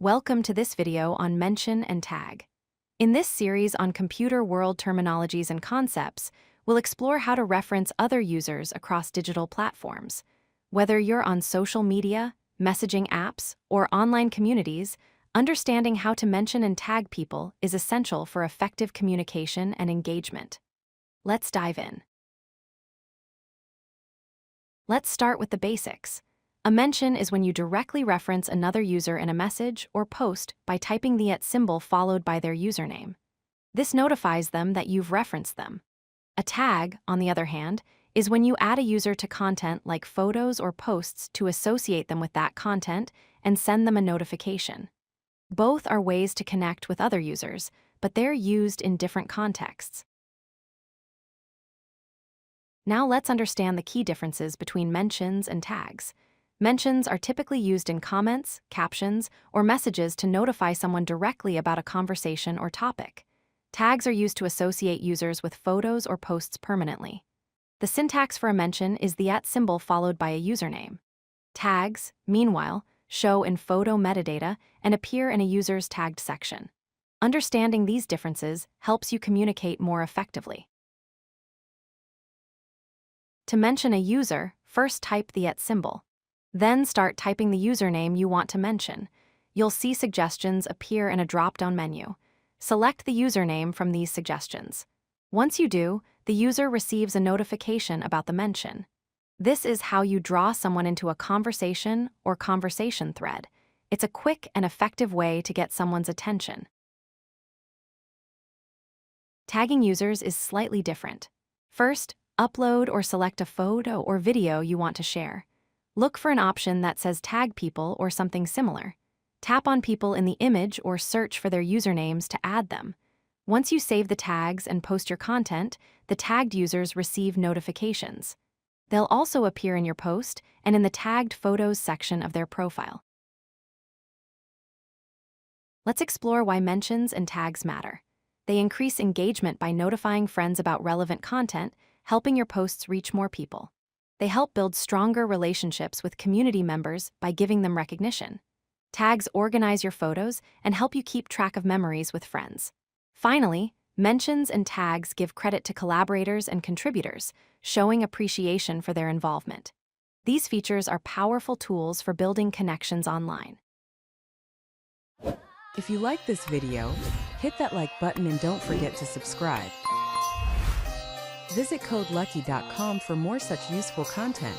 Welcome to this video on mention and tag. In this series on computer world terminologies and concepts, we'll explore how to reference other users across digital platforms. Whether you're on social media, messaging apps, or online communities, understanding how to mention and tag people is essential for effective communication and engagement. Let's dive in. Let's start with the basics. A mention is when you directly reference another user in a message or post by typing the @ symbol followed by their username. This notifies them that you've referenced them. A tag, on the other hand, is when you add a user to content like photos or posts to associate them with that content and send them a notification. Both are ways to connect with other users, but they're used in different contexts. Now let's understand the key differences between mentions and tags. Mentions are typically used in comments, captions, or messages to notify someone directly about a conversation or topic. Tags are used to associate users with photos or posts permanently. The syntax for a mention is the @ symbol followed by a username. Tags, meanwhile, show in photo metadata and appear in a user's tagged section. Understanding these differences helps you communicate more effectively. To mention a user, first type the @ symbol. Then start typing the username you want to mention. You'll see suggestions appear in a drop-down menu. Select the username from these suggestions. Once you do, the user receives a notification about the mention. This is how you draw someone into a conversation or conversation thread. It's a quick and effective way to get someone's attention. Tagging users is slightly different. First, upload or select a photo or video you want to share. Look for an option that says tag people or something similar. Tap on people in the image or search for their usernames to add them. Once you save the tags and post your content, the tagged users receive notifications. They'll also appear in your post and in the tagged photos section of their profile. Let's explore why mentions and tags matter. They increase engagement by notifying friends about relevant content, helping your posts reach more people. They help build stronger relationships with community members by giving them recognition. Tags organize your photos and help you keep track of memories with friends. Finally, mentions and tags give credit to collaborators and contributors, showing appreciation for their involvement. These features are powerful tools for building connections online. If you like this video, hit that like button and don't forget to subscribe. Visit codelucky.com for more such useful content.